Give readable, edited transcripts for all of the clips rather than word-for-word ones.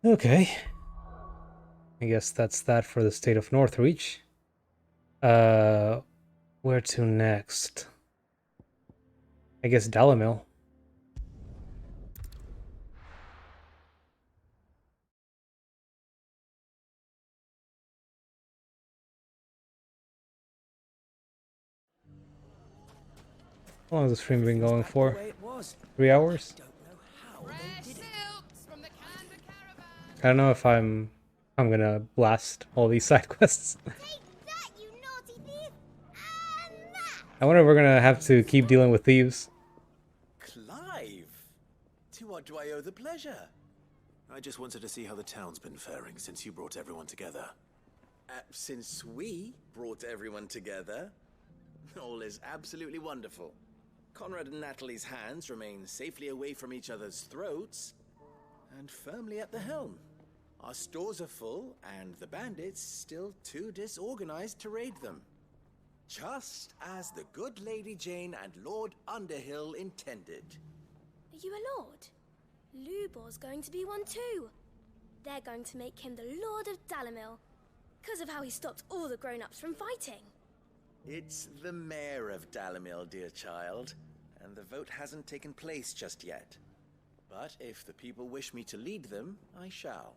Okay. I guess that's that for the state of Northreach. Uh, where to next? I guess Dalamil. How long has the stream been going for? 3 hours? I don't know if I'm gonna blast all these side quests. I wonder if we're gonna have to keep dealing with thieves. Clive! To what do I owe the pleasure? I just wanted to see how the town's been faring since you brought everyone together. Since we brought everyone together, all is absolutely wonderful. Conrad and Natalie's hands remain safely away from each other's throats, and firmly at the helm. Our stores are full, and the bandits still too disorganized to raid them. Just as the good Lady Jane and Lord Underhill intended. Are you a lord? Lubor's going to be one too. They're going to make him the Lord of Dalamil, because of how he stopped all the grown-ups from fighting. It's the mayor of Dalamil, dear child, and the vote hasn't taken place just yet. But if the people wish me to lead them, I shall.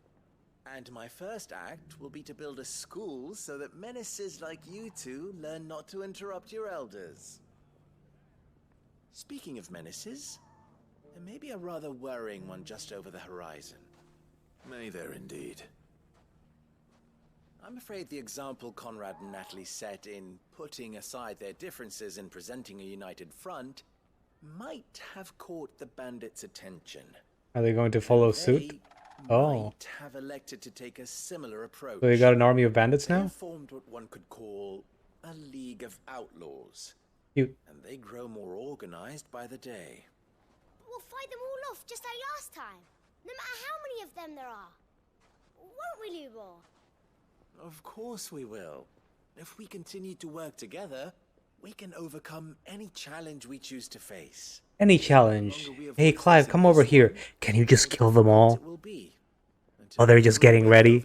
And my first act will be to build a school so that menaces like you two learn not to interrupt your elders. Speaking of menaces, there may be a rather worrying one just over the horizon. May there indeed. I'm afraid the example Conrad and Natalie set in putting aside their differences and presenting a united front might have caught the bandits' attention. Are they going to follow suit? Oh. Might have elected to take a similar approach. So you got an army of bandits They now? have formed what one could call a League of Outlaws. Cute. And they grow more organized by the day. But we'll fight them all off just like last time. No matter how many of them there are. Won't we, Lubor? Of course we will. If we continue to work together, we can overcome any challenge we choose to face. Any challenge. Hey Clive, come over here. Can you just kill them all? Oh, they're just getting ready.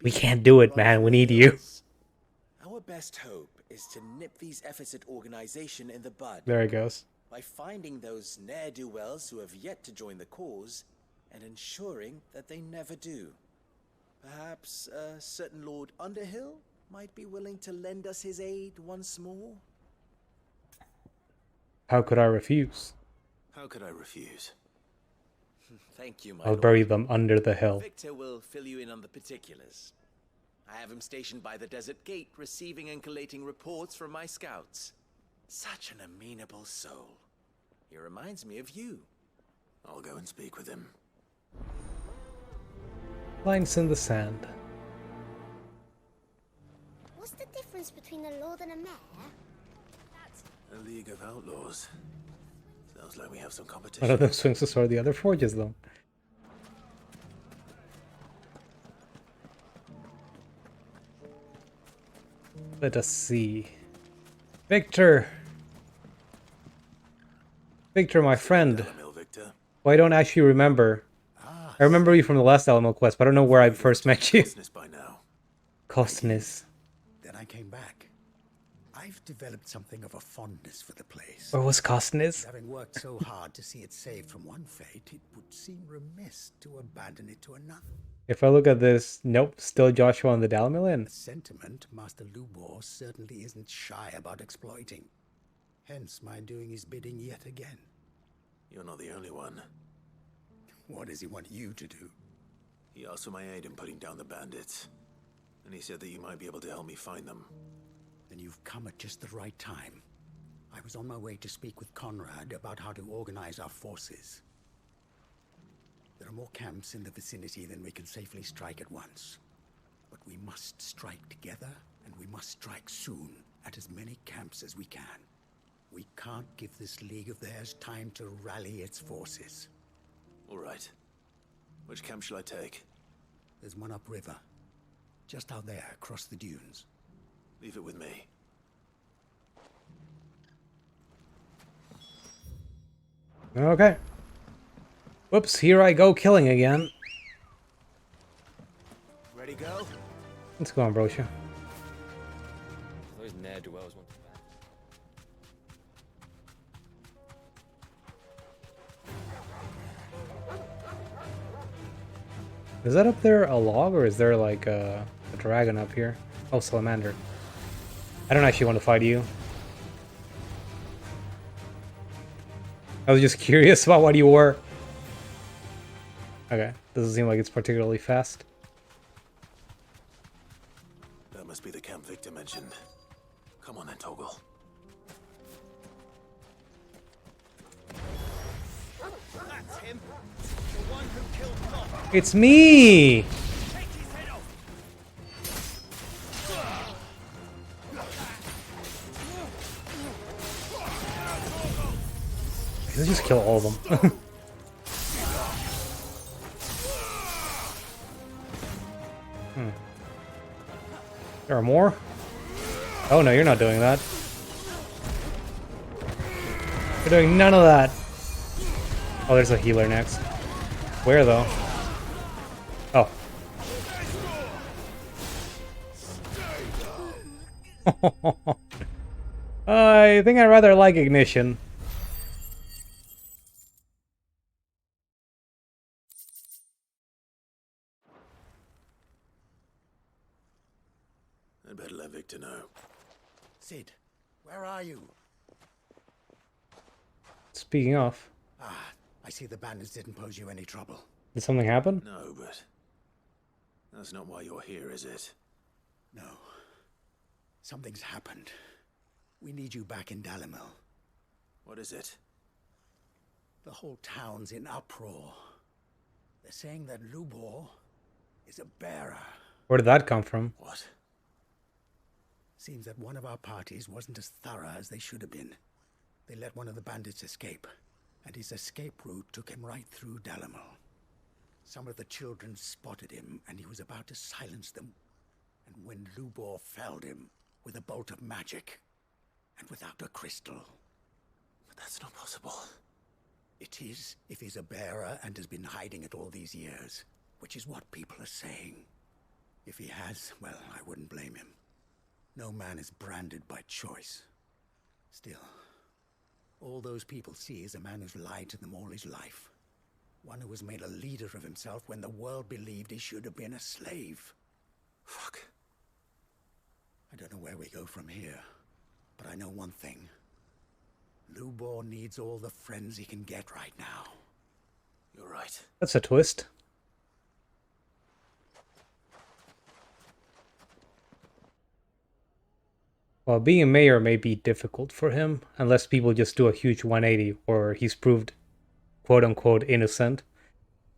We can't do it, man. We need you. Our best hope is to nip these efforts at organization in the bud. There it goes. By finding those ne'er-do-wells who have yet to join the cause, and ensuring that they never do. Perhaps a certain Lord Underhill might be willing to lend us his aid once more? How could I refuse? How could I refuse? Thank you, my I'll lord. bury them under the hill. Victor will fill you in on the particulars. I have him stationed by the desert gate, receiving and collating reports from my scouts. Such an amenable soul. He reminds me of you. I'll go and speak with him. Lines in the sand. What's the difference between a lord and a mayor? A League of Outlaws. Sounds like we have some competition. One of them swings the sword, the other forges them. Let us see. Victor! Victor, my friend. Victor. Well, I don't actually remember. I remember you from the last Alamo quest, but I don't know where I first met you. By now. Costness. Then I came back. I've developed something of a fondness for the place. Where was Costness? Having worked so hard to see it saved from one fate, it would seem remiss to abandon it to another. If I look at this, nope, still Joshua on the Dalamil Inn. A sentiment Master Lubor certainly isn't shy about exploiting. Hence my doing his bidding yet again. You're not the only one. What does he want you to do? He asked for my aid in putting down the bandits. And he said that you might be able to help me find them. Then you've come at just the right time. I was on my way to speak with Conrad about how to organize our forces. There are more camps in the vicinity than we can safely strike at once. But we must strike together, and we must strike soon at as many camps as we can. We can't give this league of theirs time to rally its forces. All right. Which camp shall I take? There's one upriver. Just out there, across the dunes. Leave it with me. Okay. Whoops, here I go killing again. go? Let's go on, Brosha. Those ne'er-do-wells want to ban. Is that up there a log, or is there like a dragon up here? Oh, salamander. I don't actually want to fight you. I was just curious about what you were. Okay, doesn't seem like it's particularly fast. That must be the camp Victor mentioned. Come on then, Toggle. That's him. The one who killed Locke. It's me! Take his head off. Let's just kill all of them. There are more? Oh no, you're not doing that. You're doing none of that. Oh, there's a healer next. Where though? Oh. I think I rather like Ignition. I'd better let Victor know. Sid, where are you? Speaking of, Ah, I see the bandits didn't pose you any trouble. did something happen? No, but that's not why you're here, is it? No. Something's happened. We need you back in Dalimil. What is it? The whole town's in uproar. They're saying that Lubor is a bearer. Where did that come from? What? Seems that one of our parties wasn't as thorough as they should have been. They let one of the bandits escape, and his escape route took him right through Dalimil. Some of the children spotted him, and he was about to silence them. And when Lubor felled him with a bolt of magic, and without a crystal. But that's not possible. It is if he's a bearer and has been hiding it all these years, which is what people are saying. If he has, well, I wouldn't blame him. No man is branded by choice. Still, all those people see is a man who's lied to them all his life. One who has made a leader of himself when the world believed he should have been a slave. Fuck. I don't know where we go from here, but I know one thing. Lubor needs all the friends he can get right now. You're right. That's a twist. Well, being a mayor may be difficult for him, unless people just do a huge 180, or he's proved quote-unquote innocent.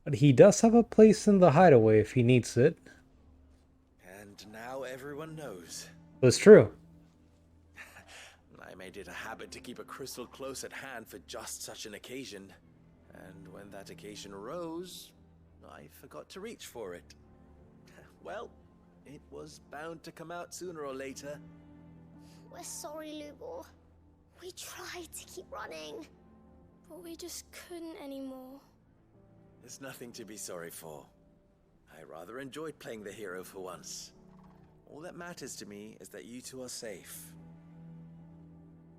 But he does have a place in the hideaway if he needs it. And now everyone knows. It's true. I made it a habit to keep a crystal close at hand for just such an occasion. And when that occasion arose, I forgot to reach for it. Well, it was bound to come out sooner or later. We're sorry, Lubor. We tried to keep running. But we just couldn't anymore. There's nothing to be sorry for. I rather enjoyed playing the hero for once. All that matters to me is that you two are safe.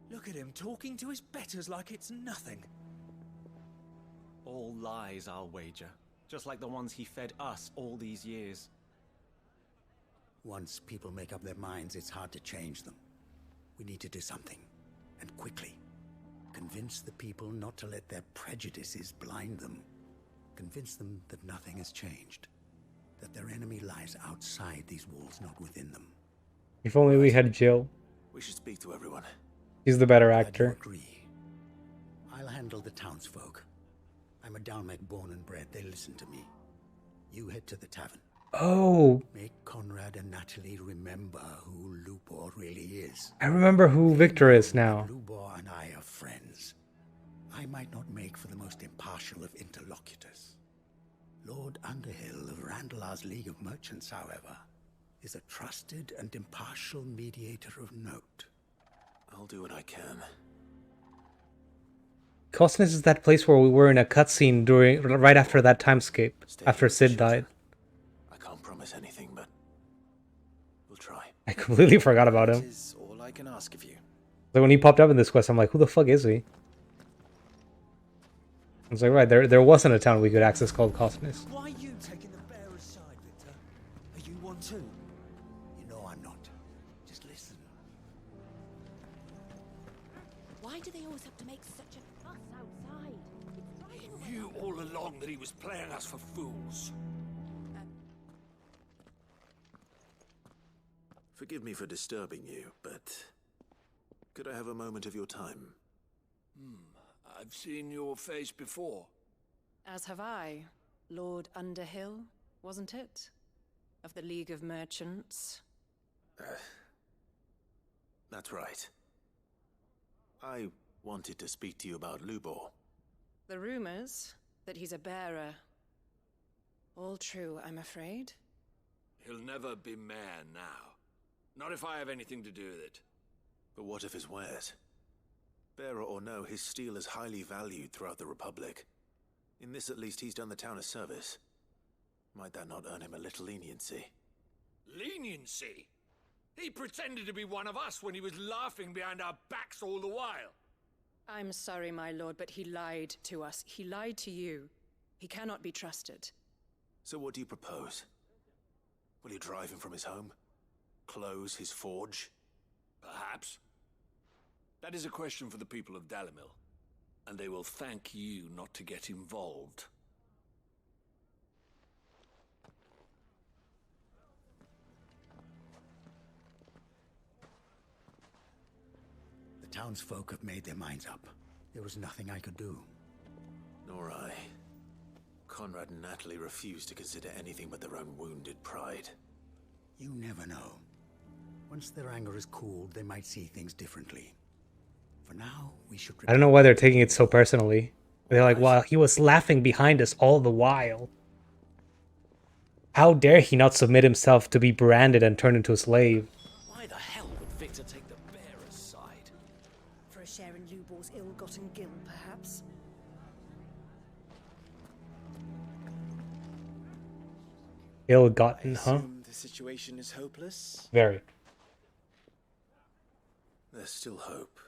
Look at him talking to his betters like it's nothing. All lies, I'll wager. Just like the ones he fed us all these years. Once people make up their minds, it's hard to change them. We need to do something, and quickly. Convince the people not to let their prejudices blind them. Convince them that nothing has changed. That their enemy lies outside these walls, not within them. If only we had Jill. We should speak to everyone. He's the better Glad you actor. agree. I'll handle the townsfolk. I'm a Dalmec born and bred. They listen to me. You head to the tavern. Oh, Make Conrad and Natalie remember who Lubor really is. I remember who Victor is now. Lubor and I are friends. I might not make for the most impartial of interlocutors. Lord Underhill of Randalar's League of Merchants, however, is a trusted and impartial mediator of note. I'll do what I can. Cosnes is that place where we were in a cutscene right after that timescape, Stay after here with the Sid died. children. I can't promise anything, but I completely forgot about That him. is all I can ask of you. Like when he popped up in this quest, I'm like, who the fuck is he? I was like, right, there wasn't a town we could access called Cosmos. Why are you taking the bearer's side, Victor? Are you one too? You know I'm not. Just listen. Why do they always have to make such a fuss outside? It's driving away. Knew all along that he was playing us for fools. Forgive me for disturbing you, but could I have a moment of your time? I've seen your face before. As have I. Lord Underhill, wasn't it? Of the League of Merchants. That's right. I wanted to speak to you about Lubor. The rumors that he's a bearer. All true, I'm afraid. He'll never be mayor now. Not if I have anything to do with it. But what of his wares? Bearer or no, his steel is highly valued throughout the Republic. In this at least he's done the town a service. Might that not earn him a little leniency? Leniency? He pretended to be one of us when he was laughing behind our backs all the while. I'm sorry, my lord, but he lied to us. He lied to you. He cannot be trusted. So what do you propose? Will you drive him from his home? Close his forge? Perhaps. That is a question for the people of Dalimil, and they will thank you not to get involved. The townsfolk have made their minds up. There was nothing I could do. Nor I. Conrad and Natalie refused to consider anything but their own wounded pride. You never know. Once their anger is cooled, they might see things differently. For now, we should... I don't know why they're taking it so personally. They're like, well, he was laughing behind us all the while. How dare he not submit himself to be branded and turned into a slave? Why the hell would Victor take the bearer's side? For a share in Lubor's ill-gotten gil, perhaps? Ill-gotten, huh? Assume the situation is hopeless? Very. There's still hope.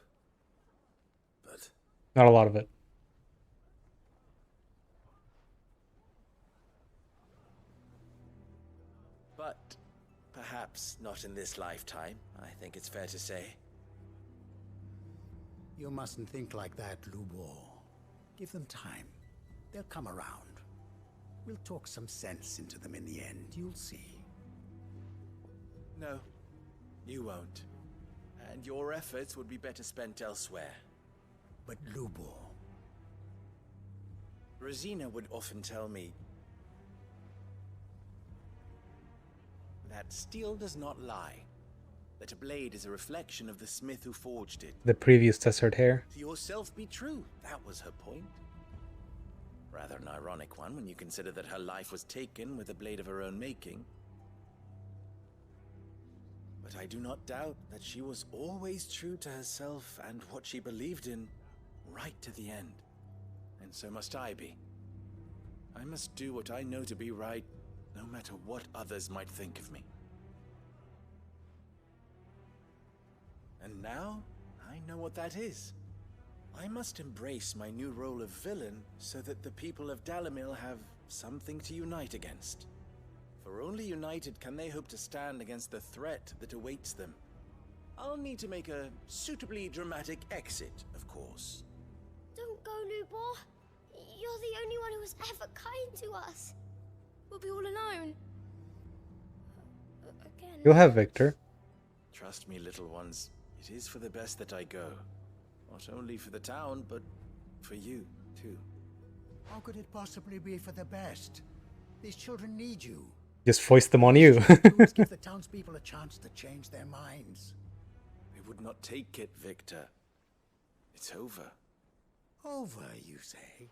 But Not a lot of it. But perhaps not in this lifetime, I think it's fair to say. You mustn't think like that, Lubor. Give them time. They'll come around. We'll talk some sense into them in the end, you'll see. No, you won't. And your efforts would be better spent elsewhere. But Lubor... Rosina would often tell me that steel does not lie, that a blade is a reflection of the smith who forged it. The previous tessered hair. To yourself be true, that was her point. Rather an ironic one when you consider that her life was taken with a blade of her own making. But I do not doubt that she was always true to herself and what she believed in, right to the end. And so must I be. I must do what I know to be right, no matter what others might think of me. And now, I know what that is. I must embrace my new role of villain so that the people of Dalimil have something to unite against. For only united can they hope to stand against the threat that awaits them. I'll need to make a suitably dramatic exit, of course. Don't go, Lubor. You're the only one who was ever kind to us. We'll be all alone. Again. You'll have Victor. Trust me, little ones, it is for the best that I go. Not only for the town, but for you, too. How could it possibly be for the best? These children need you. Just foist them on you. Give the townspeople a chance to change their minds. They would not take it, Victor. It's over. Over, you say?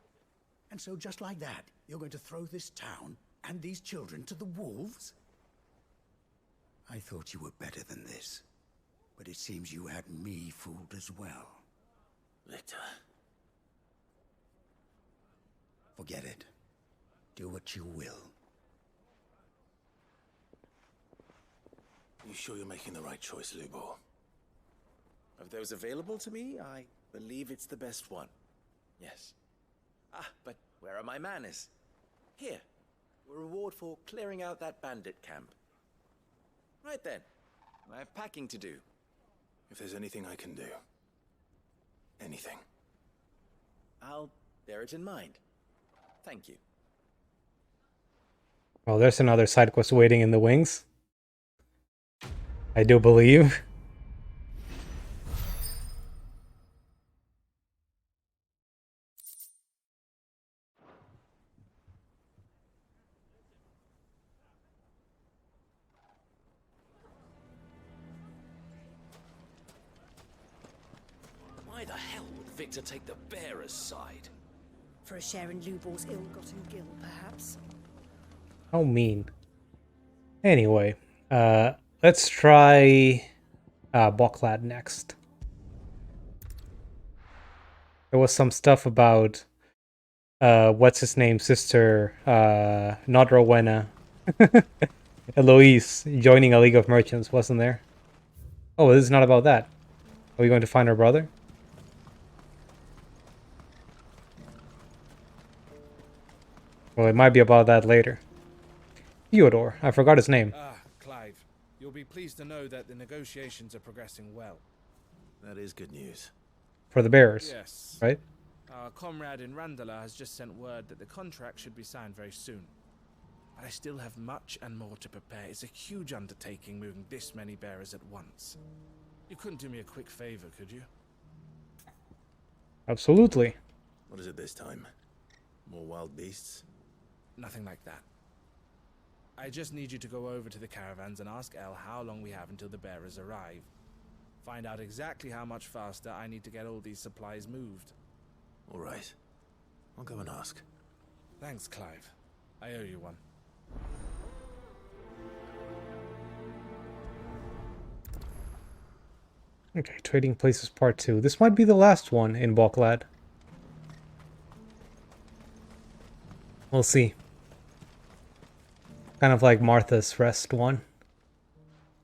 And so just like that, you're going to throw this town and these children to the wolves? I thought you were better than this. But it seems you had me fooled as well. Victor, Forget it. Do what you will. You sure you're making the right choice, Lubor? Of those available to me, I believe it's the best one. Yes. Ah, but where are my manners? Here. A reward for clearing out that bandit camp. Right then. I have packing to do. If there's anything I can do. Anything. I'll bear it in mind. Thank you. Well, there's another side quest waiting in the wings. I do believe. Why the hell would Victor take the bearer's side? For a share in Lubor's ill-gotten gil, perhaps? How mean. Anyway, let's try Boklad next. There was some stuff about what's his name, sister, not Rowena, Eloise joining a League of Merchants, wasn't there? Oh, this is not about that. Are we going to find her brother? Well, it might be about that later. Theodore, I forgot his name. Ah, Clive. You'll be pleased to know that the negotiations are progressing well. That is good news. For the bearers, Yes. right? Our comrade in Randala has just sent word that the contract should be signed very soon. But I still have much and more to prepare. It's a huge undertaking moving this many bearers at once. You couldn't do me a quick favor, could you? Absolutely. What is it this time? More wild beasts? Nothing like that. I just need you to go over to the caravans and ask El how long we have until the bearers arrive. Find out exactly how much faster I need to get all these supplies moved. All right. I'll go and ask. Thanks, Clive. I owe you one. Okay, Trading Places Part 2. This might be the last one in Boklad. We'll see. Kind of like Martha's Rest one.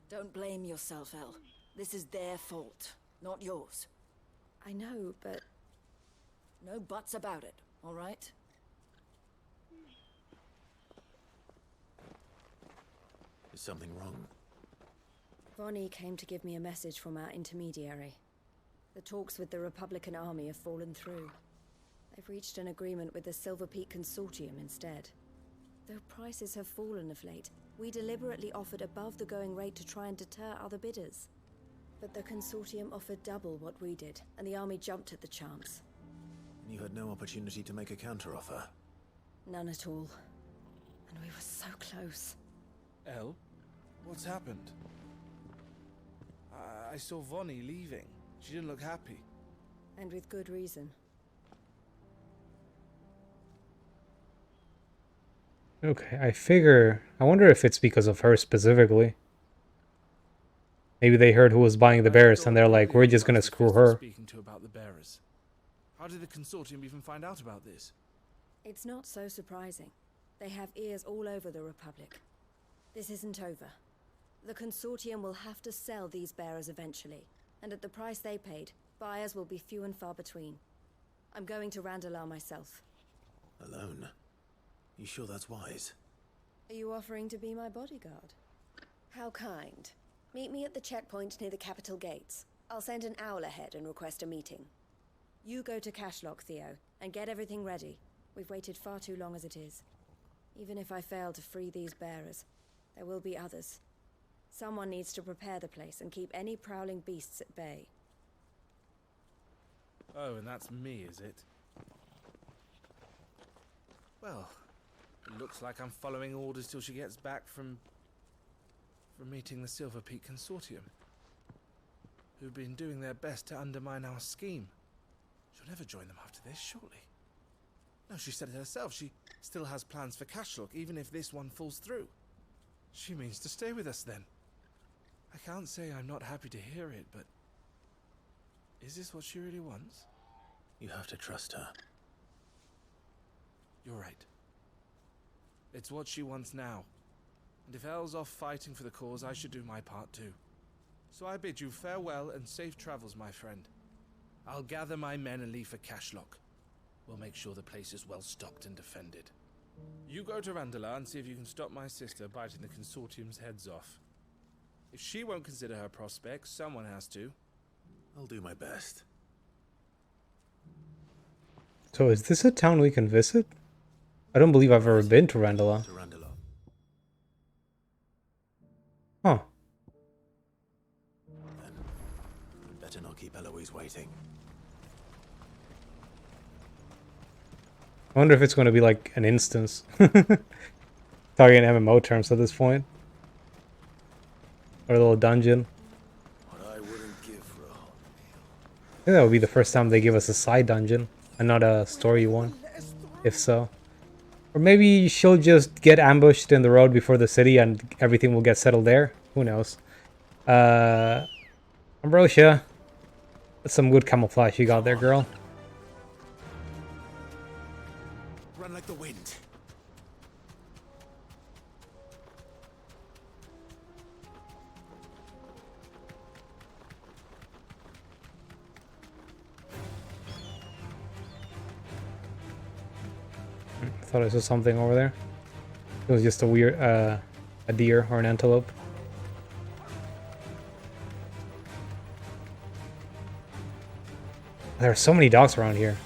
Don't blame yourself, El. This is their fault, not yours. I know, but... No buts about it, all right? Is something wrong? Vonnie came to give me a message from our intermediary. The talks with the Republican army have fallen through. They've reached an agreement with the Silver Peak Consortium instead. Though prices have fallen of late, we deliberately offered above the going rate to try and deter other bidders. But the Consortium offered double what we did, and the army jumped at the chance. And you had no opportunity to make a counteroffer? None at all. And we were so close. El? What's happened? I saw Vonnie leaving. She didn't look happy. And with good reason. Okay, I wonder if it's because of her specifically. Maybe they heard who was buying the bears and they're like, we're just gonna screw her. Speaking to about the bearers. How did the consortium even find out about this? It's not so surprising. They have ears all over the Republic. This isn't over. The Consortium will have to sell these bearers eventually, and at the price they paid, buyers will be few and far between. I'm going to Randalar myself. Alone? You sure that's wise? Are you offering to be my bodyguard? How kind. Meet me at the checkpoint near the capital gates. I'll send an owl ahead and request a meeting. You go to Cashlock, Theo, and get everything ready. We've waited far too long as it is. Even if I fail to free these bearers, there will be others. Someone needs to prepare the place and keep any prowling beasts at bay. Oh, and that's me, is it? Well, it looks like I'm following orders till she gets back from meeting the Silver Peak Consortium, who've been doing their best to undermine our scheme. She'll never join them after this, surely. No, she said it herself. She still has plans for Cashlock, even if this one falls through. She means to stay with us, then. I can't say I'm not happy to hear it, but... is this what she really wants? You have to trust her. You're right. It's what she wants now. And if El's off fighting for the cause, I should do my part too. So I bid you farewell and safe travels, my friend. I'll gather my men and leave for Cashlock. We'll make sure the place is well stocked and defended. You go to Randalar and see if you can stop my sister biting the Consortium's heads off. If she won't consider her prospects, someone has to. I'll do my best. So is this a town we can visit? I don't believe I've ever been to Randalar. Huh. Then, better not keep Eloise waiting. I wonder if it's going to be like an instance. Talking in MMO terms at this point. Or a little dungeon. What I wouldn't give for a hot meal. I think that would be the first time they give us a side dungeon and not a story one. If so. Or maybe she'll just get ambushed in the road before the city and everything will get settled there. Who knows? Ambrosia. That's some good camouflage you got there, girl. Run like the wind. Thought I saw something over there. It was just a weird, a deer or an antelope. There are so many dogs around here.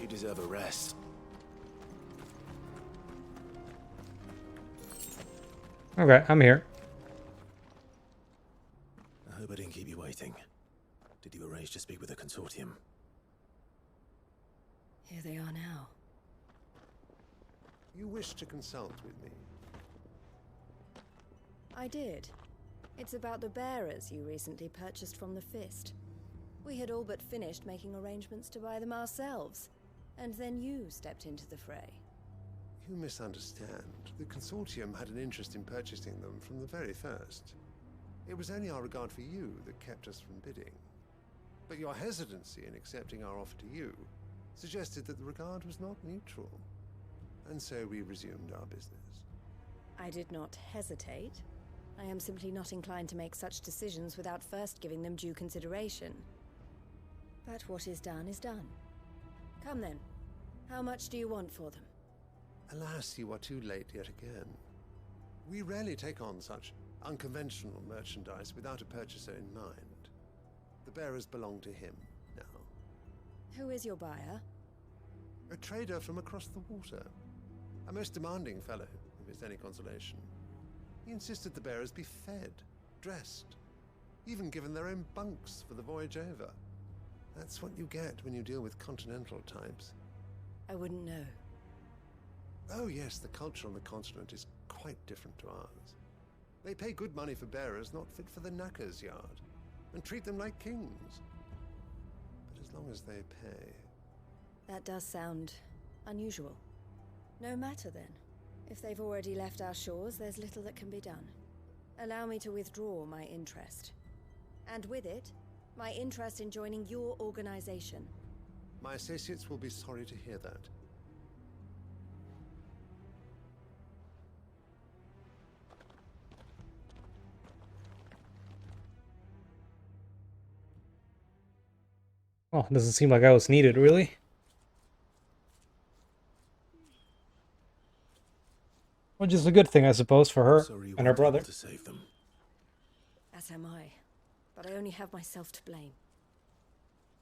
You deserve a rest. Okay, I'm here. I hope I didn't keep you waiting. Did you arrange to speak with the Consortium? Here they are now. You wish to consult with me? I did. It's about the bearers you recently purchased from the Fist. We had all but finished making arrangements to buy them ourselves, and then you stepped into the fray. You misunderstand. The Consortium had an interest in purchasing them from the very first. It was only our regard for you that kept us from bidding. But your hesitancy in accepting our offer to you suggested that the regard was not mutual. And so we resumed our business. I did not hesitate. I am simply not inclined to make such decisions without first giving them due consideration. But what is done is done. Come then. How much do you want for them? Alas, you are too late yet again. We rarely take on such unconventional merchandise without a purchaser in mind. The bearers belong to him now. Who is your buyer? A trader from across the water. A most demanding fellow, if it's any consolation. He insisted the bearers be fed, dressed, even given their own bunks for the voyage over. That's what you get when you deal with continental types. I wouldn't know. Oh yes, the culture on the continent is quite different to ours. They pay good money for bearers not fit for the knacker's yard, and treat them like kings. But as long as they pay... That does sound unusual. No matter then. If they've already left our shores, there's little that can be done. Allow me to withdraw my interest. And with it, my interest in joining your organization. My associates will be sorry to hear that. Well, it doesn't seem like I was needed, really. Which is a good thing, I suppose, for her and her brother. To save them. As am I. But I only have myself to blame.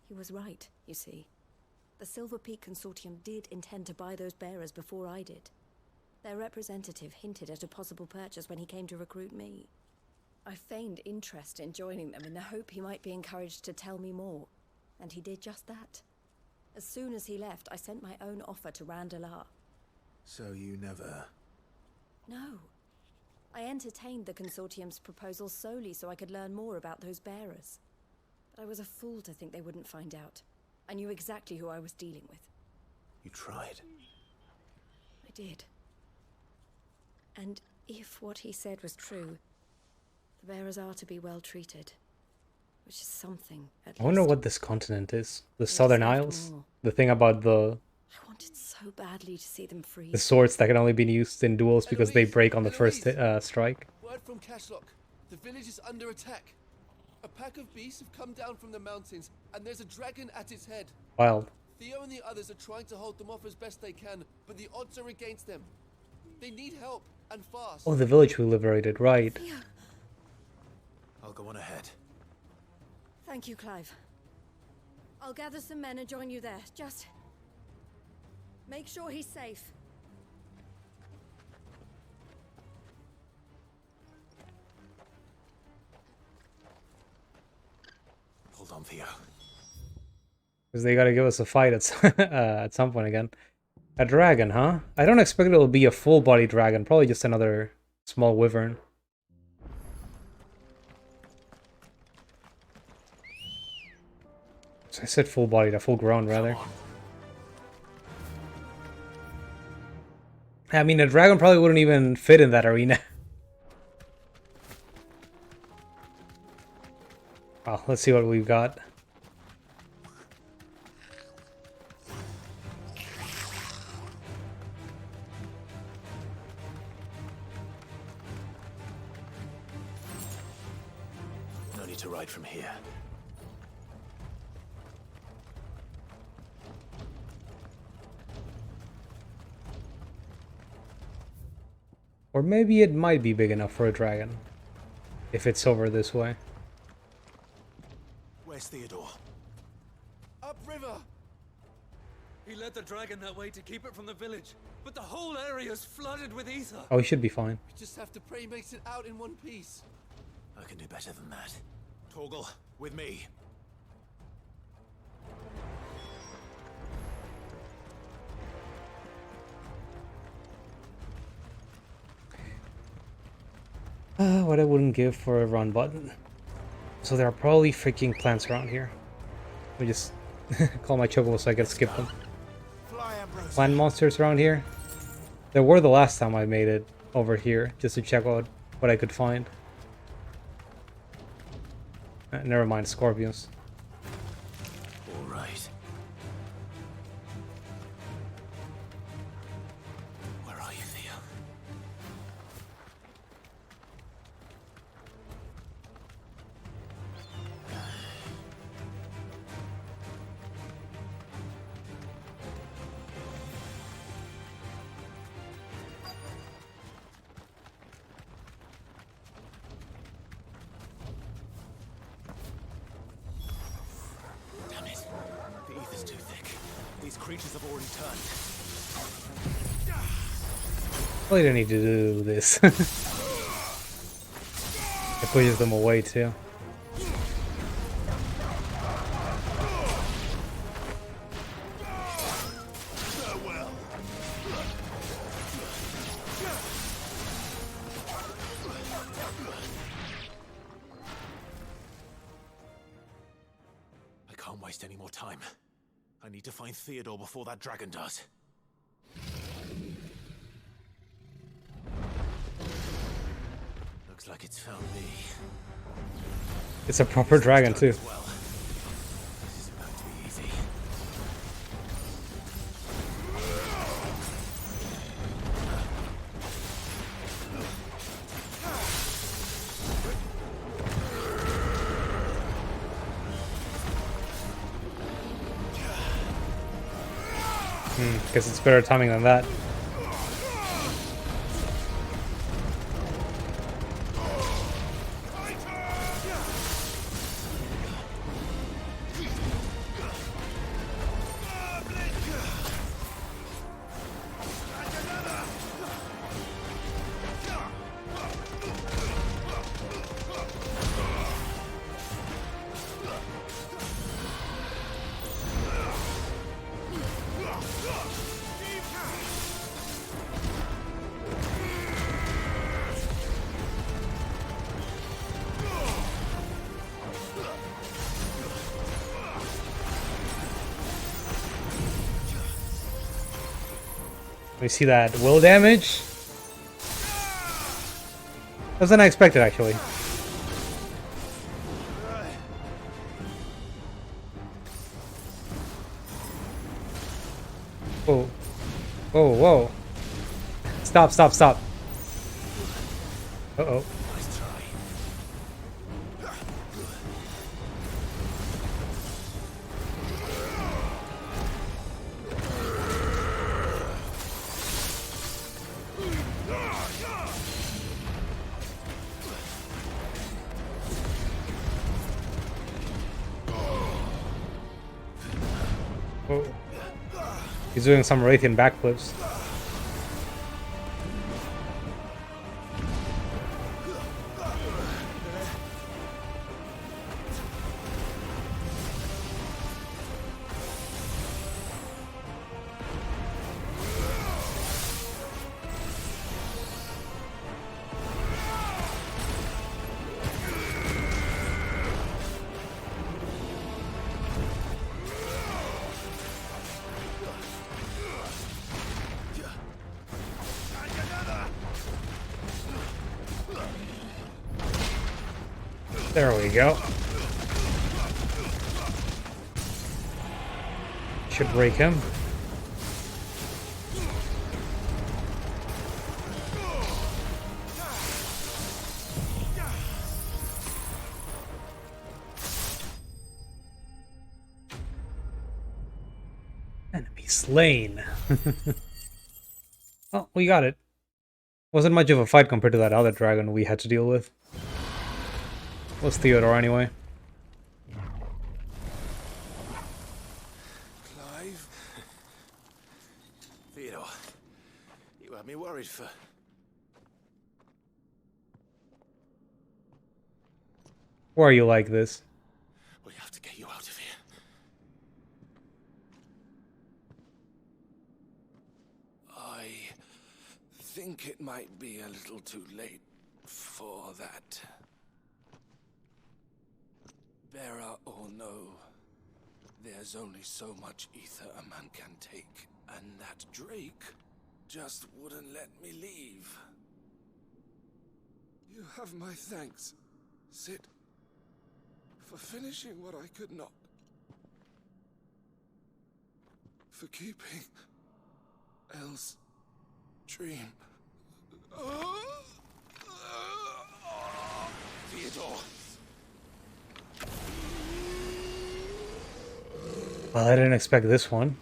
He was right, you see. The Silver Peak Consortium did intend to buy those bearers before I did. Their representative hinted at a possible purchase when he came to recruit me. I feigned interest in joining them in the hope he might be encouraged to tell me more. And he did just that. As soon as he left, I sent my own offer to Randalar. So you never... No. I entertained the Consortium's proposal solely so I could learn more about those bearers. But I was a fool to think they wouldn't find out. I knew exactly who I was dealing with. You tried. I did. And if what he said was true, the bearers are to be well treated. which is something, at I wonder least. what this continent is. The They Southern deserved Isles? more. The thing about the I wanted so badly to see them free. swords that can only be used in duels because they Eloise, break on the first Eloise. strike. Word from Cashlock. The village is under attack. A pack of beasts have come down from the mountains, and there's a dragon at its head. Wild. Theo and the others are trying to hold them off as best they can, but the odds are against them. They need help, and fast. Oh, the village we liberated, right. I'll go on ahead. Thank you, Clive. I'll gather some men and join you there. Just make sure he's safe. Hold on, Theo. Because they gotta give us a fight at some point again. A dragon, huh? I don't expect it'll be a full-body dragon. Probably just another small wyvern. So I said full-bodied, a full-grown rather. I mean, a dragon probably wouldn't even fit in that arena. Well, let's see what we've got. No need to ride from here. Or maybe it might be big enough for a dragon. If it's over this way. Where's Theodore? Upriver! He led the dragon that way to keep it from the village, but the whole area's flooded with ether. Oh, he should be fine. We just have to pray he makes it out in one piece. I can do better than that. Torgal, with me. What I wouldn't give for a run button. So there are probably freaking plants around here. Let me just call my chocobo so I can skip them. Plant monsters around here? There were the last time I made it over here, just to check out what I could find. Never mind, scorpions. All right. Where are you, Theo? Damn it. The ether's too thick. These creatures have already turned. Probably didn't need to do this. It pushes them away too. I can't waste any more time. I need to find Theodore before that dragon does. Looks like it's found me. It's a proper dragon too. Well, this isn't going to be easy. Guess it's better timing than that. We see that will damage. That was unexpected, actually. Whoa. Whoa, whoa. Stop, stop, stop. Uh-oh. Nice try. Whoa. He's doing some Wraithian backflips. There we go. Should break him. Enemy slain. Oh, we got it. Wasn't much of a fight compared to that other dragon we had to deal with. Was Theodore anyway. Clive? Theodore, you had me worried for... Why are you like this? We have to get you out of here. I think it might be a little too late for that. Bearer or no, there's only so much ether a man can take, and that Drake just wouldn't let me leave. You have my thanks, Sid, for finishing what I could not. For keeping Elle's dream. Theodore! Well, I didn't expect this one.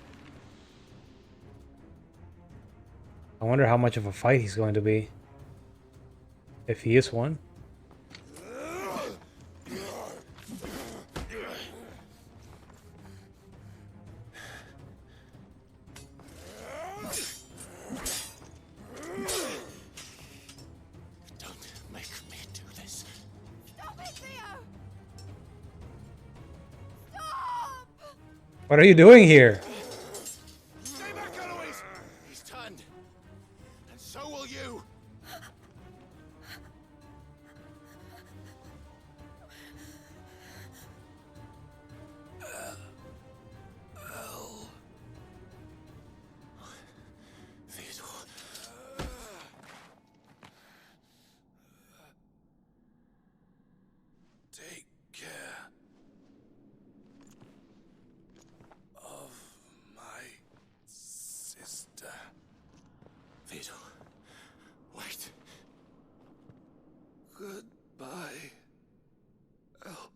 I wonder how much of a fight he's going to be. If he is one. Don't make me do this. Stop it, Theo! Stop! What are you doing here? Stay back, Eloise! He's turned. And so will you. Theodore. Take care of my sister. Theodore. Wait. Goodbye, Elle.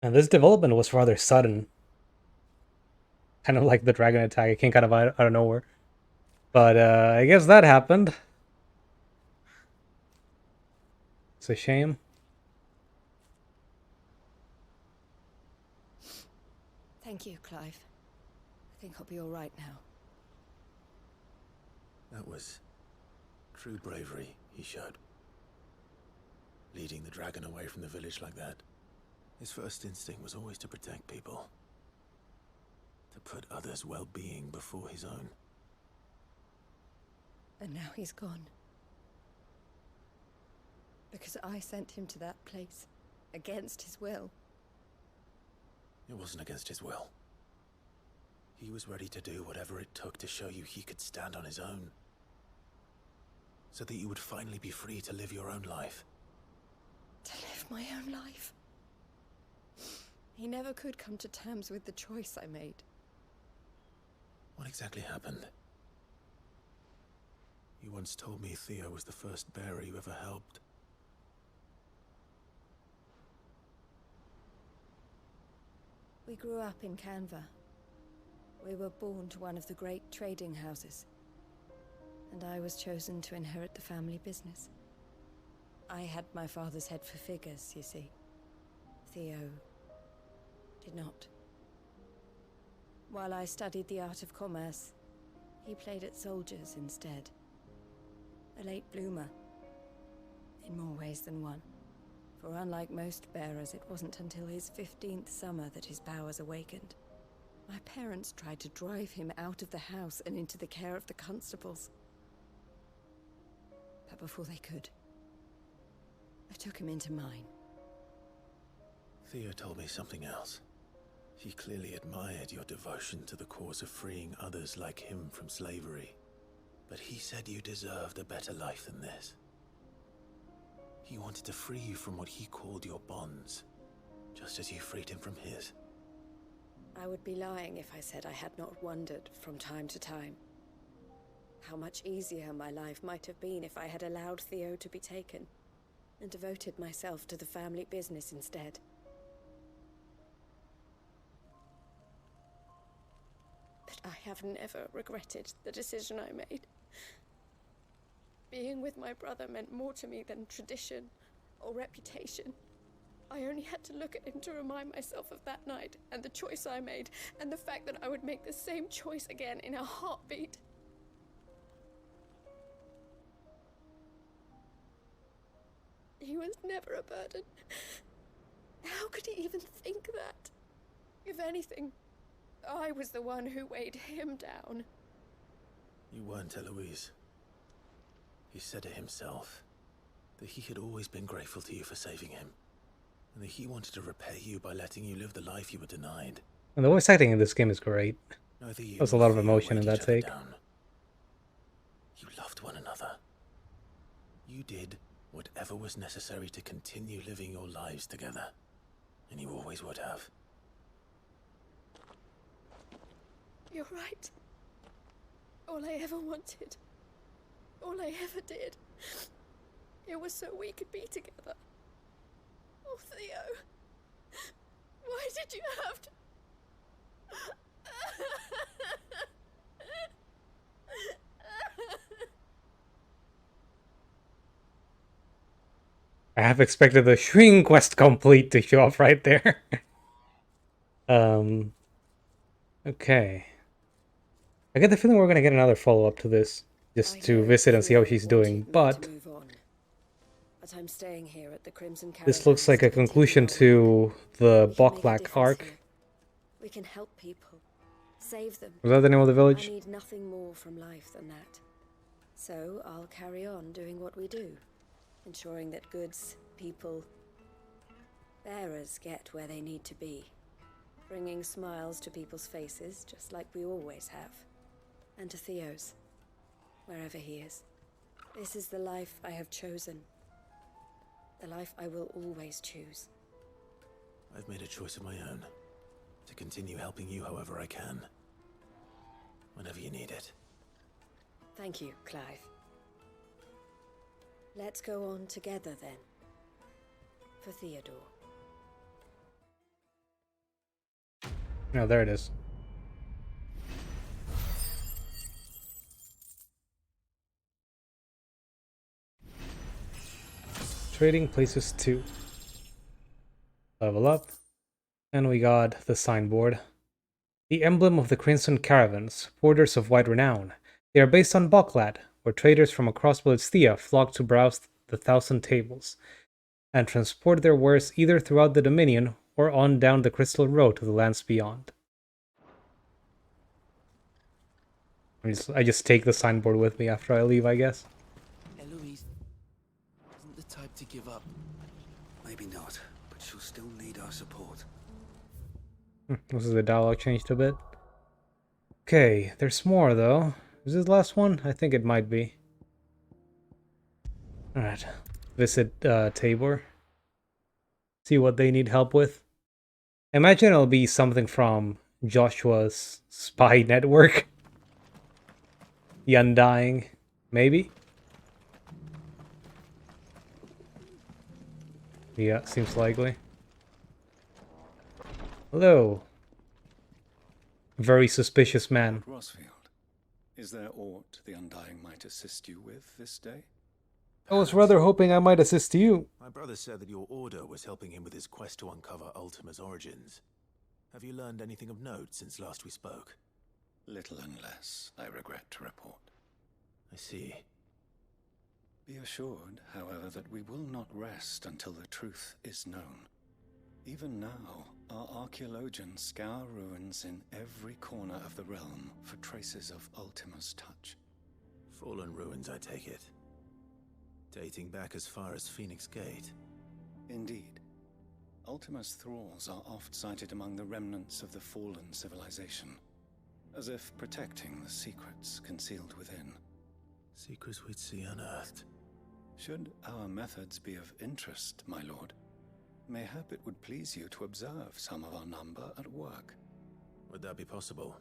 And this development was rather sudden. Kind of like the dragon attack. It came kind of out of nowhere. But I guess that happened. It's a shame. Thank you, Clive. I think I'll be all right now. That was true bravery he showed. Leading the dragon away from the village like that. His first instinct was always to protect people. To put others' well-being before his own. And now he's gone. Because I sent him to that place, against his will. It wasn't against his will. He was ready to do whatever it took to show you he could stand on his own. So that you would finally be free to live your own life. To live my own life? He never could come to terms with the choice I made. What exactly happened? You once told me Theo was the first bearer you ever helped. We grew up in Canva. We were born to one of the great trading houses. And I was chosen to inherit the family business. I had my father's head for figures, you see. Theo did not. While I studied the art of commerce, he played at soldiers instead. A late bloomer, in more ways than one. For unlike most bearers, it wasn't until his 15th summer that his powers awakened. My parents tried to drive him out of the house and into the care of the constables. But before they could, I took him into mine. Theo told me something else. He clearly admired your devotion to the cause of freeing others like him from slavery. But he said you deserved a better life than this. He wanted to free you from what he called your bonds, just as you freed him from his. I would be lying if I said I had not wondered from time to time how much easier my life might have been if I had allowed Theo to be taken and devoted myself to the family business instead. But I have never regretted the decision I made. Being with my brother meant more to me than tradition or reputation. I only had to look at him to remind myself of that night and the choice I made and the fact that I would make the same choice again in a heartbeat. He was never a burden. How could he even think that? If anything, I was the one who weighed him down. You weren't, Eloise. He said it himself, that he had always been grateful to you for saving him, and that he wanted to repay you by letting you live the life you were denied. And the voice acting in this game is great. There's a lot of emotion in that take. You loved one another. You did whatever was necessary to continue living your lives together, and you always would have. You're right. All I ever wanted, all I ever did, it was so we could be together. Oh, Theo, why did you have to... I have expected the Shrine quest complete to show up right there. Okay. I get the feeling we're gonna get another follow-up to this, just to visit and see how she's doing, but I'm staying here at the Crimson this looks like a conclusion to the Boklak arc. We can help people, save them. Was that the name of the village? I need nothing more from life than that. So I'll carry on doing what we do, ensuring that goods, people, bearers get where they need to be, bringing smiles to people's faces, just like we always have, and to Theo's, wherever he is. This is the life I have chosen, the life I will always choose. I've made a choice of my own, to continue helping you however I can, whenever you need it. Thank you, Clive. Let's go on together then, for Theodore. Oh, there it is. Trading places 2. Level up. And we got the signboard. The emblem of the Crimson Caravans, porters of wide renown. They are based on Boklad, where traders from across Valisthea flock to browse the Thousand Tables, and transport their wares either throughout the Dominion or on down the Crystal Road to the lands beyond. I just take the signboard with me after I leave, I guess. Eloise isn't the type to give up. Maybe not, but she'll still need our support. This is the dialogue changed a bit. Okay, there's more though. Is this the last one? I think it might be. Alright. Visit Tabor. See what they need help with. Imagine it'll be something from Joshua's spy network. The Undying. Maybe? Yeah, seems likely. Hello. Very suspicious man. Rosfield, is there aught the Undying might assist you with this day? I was rather hoping I might assist you. My brother said that your order was helping him with his quest to uncover Ultima's origins. Have you learned anything of note since last we spoke? Little and less, I regret to report. I see. Be assured, however, that we will not rest until the truth is known. Even now, our archaeologians scour ruins in every corner of the realm for traces of Ultima's touch. Fallen ruins, I take it. Dating back as far as Phoenix Gate. Indeed. Ultima's thralls are oft sighted among the remnants of the fallen civilization, as if protecting the secrets concealed within. Secrets we'd see unearthed. Should our methods be of interest, my lord, mayhap it would please you to observe some of our number at work. Would that be possible?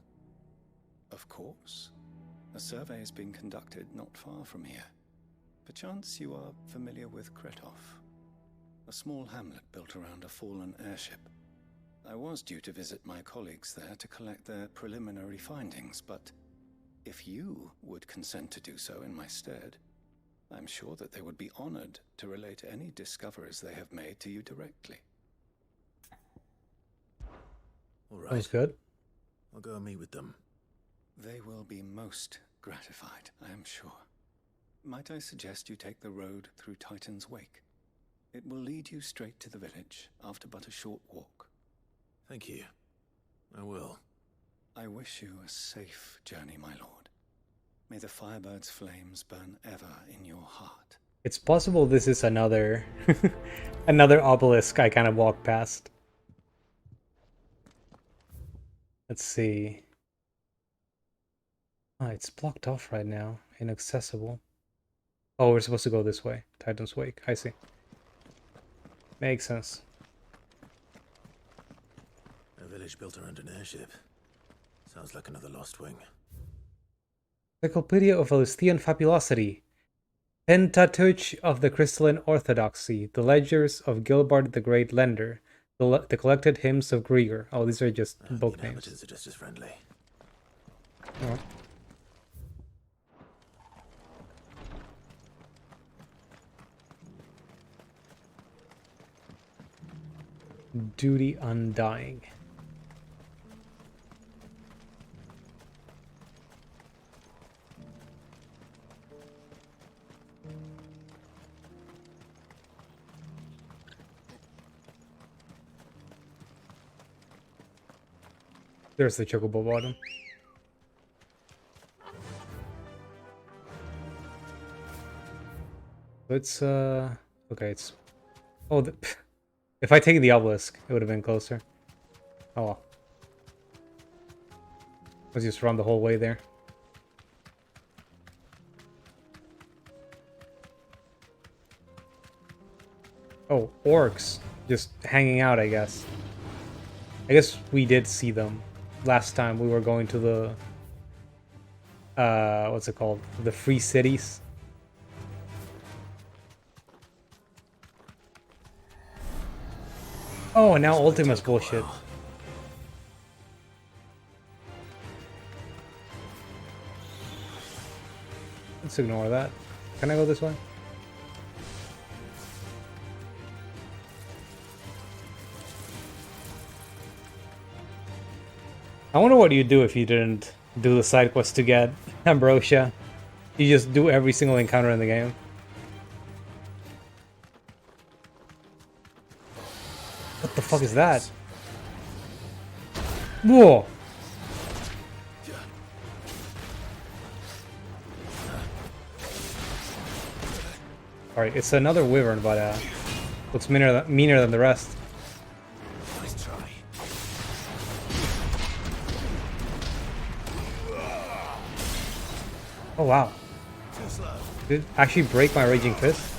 Of course. A survey is being conducted not far from here. Perchance you are familiar with Kretov, a small hamlet built around a fallen airship. I was due to visit my colleagues there to collect their preliminary findings, but if you would consent to do so in my stead, I'm sure that they would be honored to relate any discoveries they have made to you directly. All right. Sounds good. I'll go and meet with them. They will be most gratified, I am sure. Might I suggest you take the road through Titan's Wake? It will lead you straight to the village after but a short walk. Thank you. I will. I wish you a safe journey, my lord. May the Firebird's flames burn ever in your heart. It's possible this is another another obelisk I kind of walked past. Let's see. Ah, it's blocked off right now. Inaccessible. Oh, we're supposed to go this way. Titan's Wake. I see. Makes sense. A village built around an airship. Sounds like another lost wing. Encyclopedia of Valisthean Fabulosity. Pentateuch of the Crystalline Orthodoxy. The Ledgers of Gilbard the Great Lender. The collected hymns of Grieger. Oh, these are just book the names. inhabitants are just as friendly. Oh. Duty Undying. There's the chocobo bottom. It's okay, it's if I take the obelisk, it would have been closer. Oh well. Let's just run the whole way there. Oh, orcs. Just hanging out, I guess. I guess we did see them last time we were going to the... what's it called? The Free Cities. Oh, and now Ultima's bullshit. Let's ignore that. Can I go this way? I wonder what you'd do if you didn't do the side quest to get Ambrosia. You just do every single encounter in the game. What the fuck is that? Whoa! Alright, it's another wyvern, but looks meaner than the rest. Nice try. Oh wow. Too slow. Did it actually break my Raging Fist?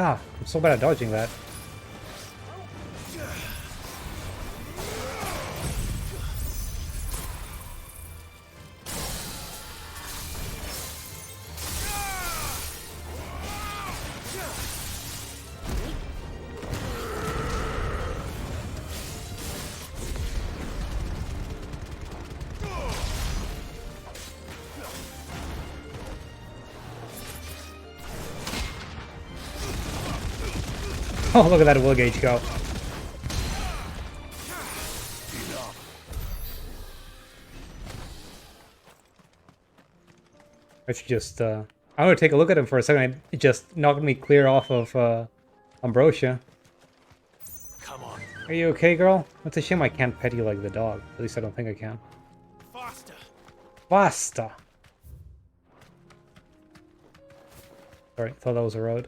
Ah, I'm so bad at dodging that. Oh, look at that will gauge go. I should just, I'm gonna take a look at him for a second. It just knocked me clear off of, Ambrosia. Come on. Are you okay, girl? It's a shame I can't pet you like the dog. At least I don't think I can. Faster. Basta! Sorry, thought that was a road.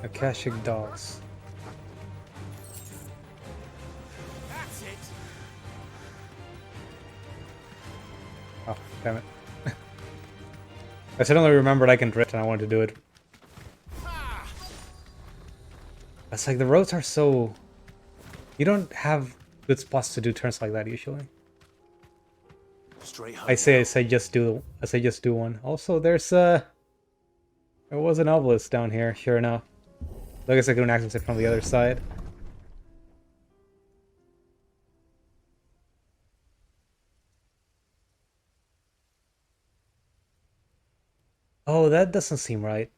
Akashic dogs. That's it. Oh, damn it. I suddenly remembered I can drift and I wanted to do it. It's like the roads are so... You don't have good spots to do turns like that usually. Straight home. I say just do one. Also, there was an obelisk down here, sure enough. I guess I couldn't access it from the other side. Oh, that doesn't seem right.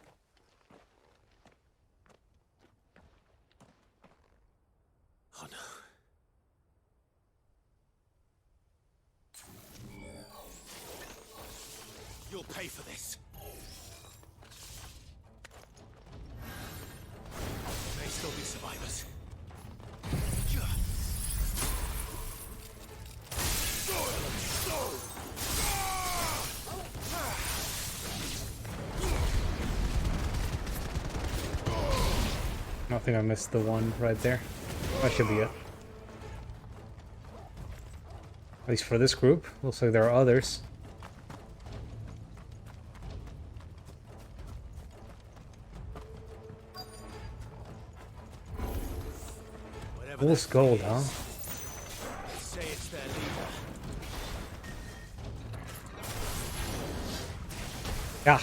Oh no. You'll pay for this. May still be survivors. I think I missed the one right there. That should be it. At least for this group. Looks like there are others. Fool's gold, huh? Say it's their leader. Yeah.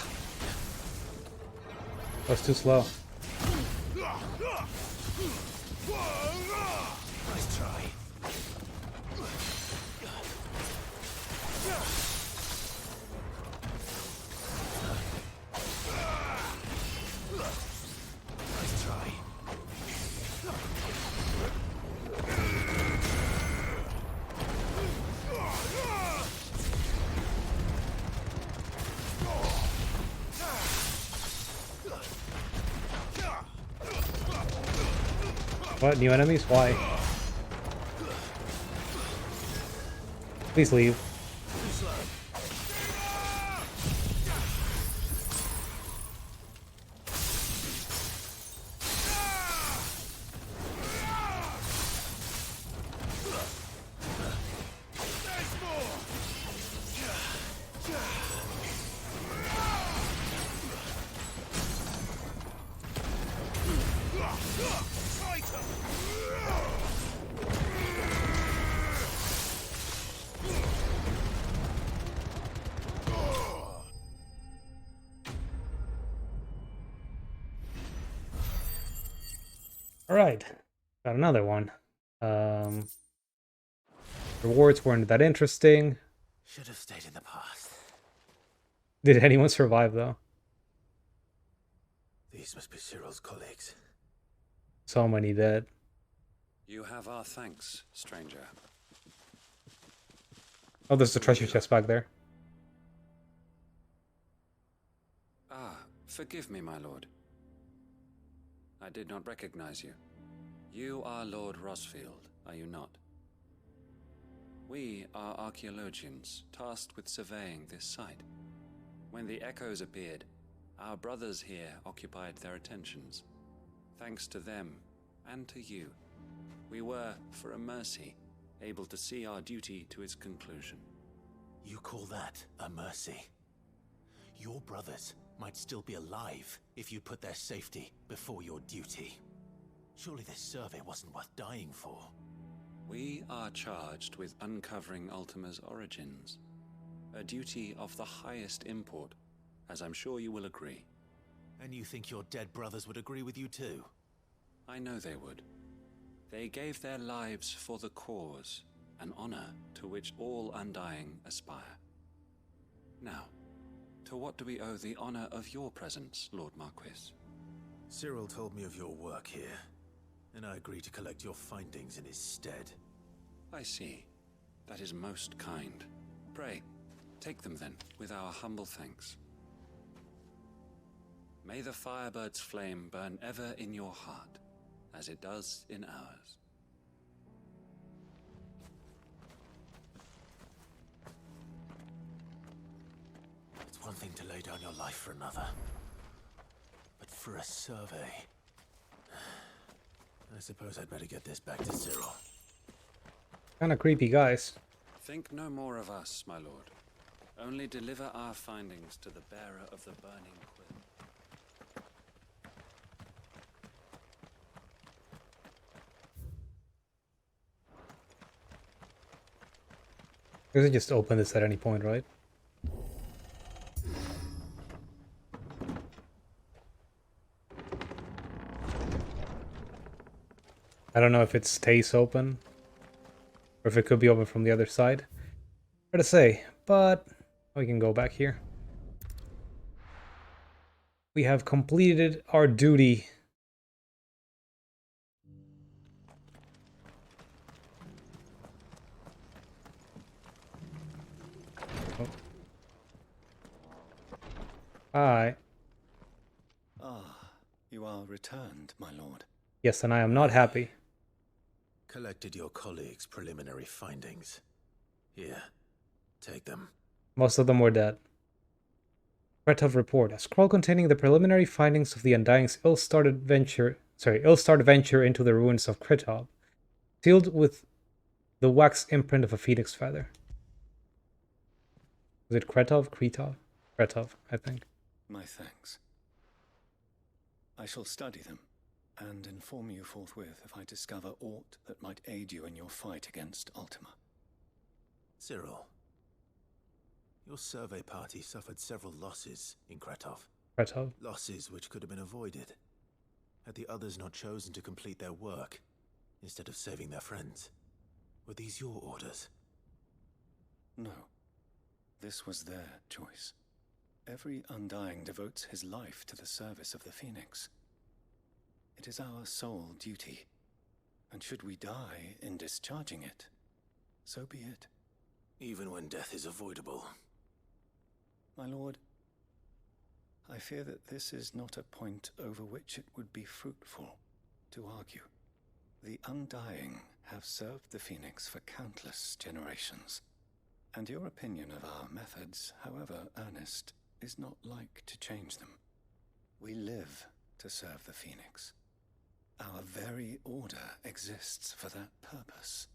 That was too slow. Nice try. Nice try. What? New enemies? Why? Please leave. Alright, got another one. Rewards weren't that interesting. Should have stayed in the past. Did anyone survive, though? These must be Cyril's colleagues. So many dead. You have our thanks, stranger. Oh, there's a treasure chest back there. Ah, forgive me, my lord. I did not recognize you. You are Lord Rosfield, are you not? We are archaeologians, tasked with surveying this site. When the echoes appeared, our brothers here occupied their attentions. Thanks to them, and to you, we were, for a mercy, able to see our duty to its conclusion. You call that a mercy? Your brothers might still be alive if you put their safety before your duty. Surely this survey wasn't worth dying for. We are charged with uncovering Ultima's origins. A duty of the highest import, as I'm sure you will agree. And you think your dead brothers would agree with you too? I know they would. They gave their lives for the cause, an honor to which all Undying aspire. Now, to what do we owe the honor of your presence, Lord Marquis? Cyril told me of your work here, and I agreed to collect your findings in his stead. I see. That is most kind. Pray, take them then, with our humble thanks. May the Firebird's flame burn ever in your heart, as it does in ours. It's one thing to lay down your life for another, but for a survey... I suppose I'd better get this back to Cyril. Kinda creepy guys. Think no more of us, my lord. Only deliver our findings to the bearer of the burning quill. You can just open this at any point, right? I don't know if it stays open, or if it could be open from the other side. Hard to say, but we can go back here. We have completed our duty. Oh. Hi. Ah, you are returned, my lord. Yes, and I am not happy. Collected your colleagues' preliminary findings. Here, take them. Most of them were dead. Kretov report. A scroll containing the preliminary findings of the Undying's ill-starred venture into the ruins of Kretov, sealed with the wax imprint of a phoenix feather. Was it Kretov? Kretov, I think. My thanks. I shall study them and inform you forthwith if I discover aught that might aid you in your fight against Ultima. Cyril, your survey party suffered several losses in Kretov. Kretov? Losses which could have been avoided, had the others not chosen to complete their work instead of saving their friends. Were these your orders? No. This was their choice. Every Undying devotes his life to the service of the Phoenix. It is our sole duty, and should we die in discharging it, so be it. Even when death is avoidable. My lord, I fear that this is not a point over which it would be fruitful to argue. The Undying have served the Phoenix for countless generations, and your opinion of our methods, however earnest, is not like to change them. We live to serve the Phoenix. Our very order exists for that purpose,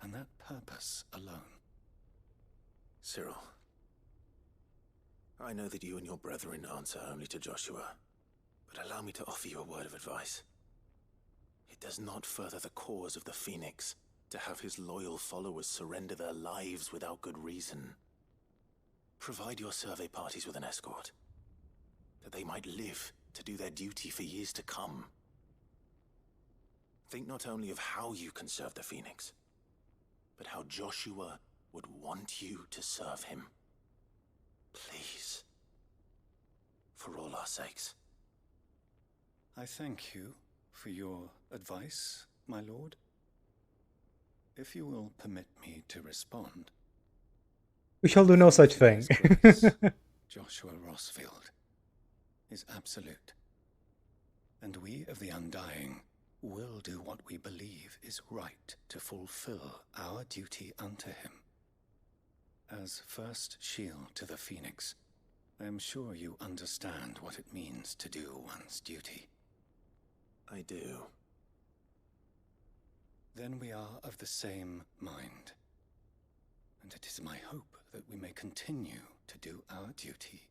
and that purpose alone. Cyril, I know that you and your brethren answer only to Joshua, but allow me to offer you a word of advice. It does not further the cause of the Phoenix to have his loyal followers surrender their lives without good reason. Provide your survey parties with an escort, that they might live to do their duty for years to come. Think not only of how you can serve the Phoenix, but how Joshua would want you to serve him. Please. For all our sakes. I thank you for your advice, my lord. If you will permit me to respond. We shall do no such thing. Joshua Rossfield is absolute. And we of the Undying will do what we believe is right to fulfill our duty unto him. As first shield to the Phoenix, I am sure you understand what it means to do one's duty. I do. Then we are of the same mind. And it is my hope that we may continue to do our duty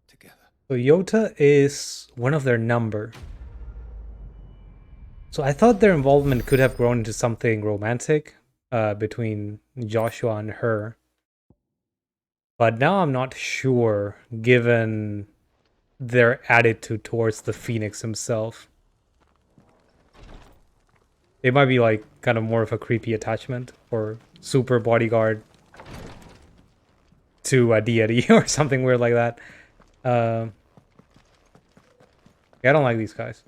together. So Yota is one of their number. So I thought their involvement could have grown into something romantic between Joshua and her. But now I'm not sure, given their attitude towards the Phoenix himself. It might be like kind of more of a creepy attachment or super bodyguard to a deity or something weird like that. I don't like these guys.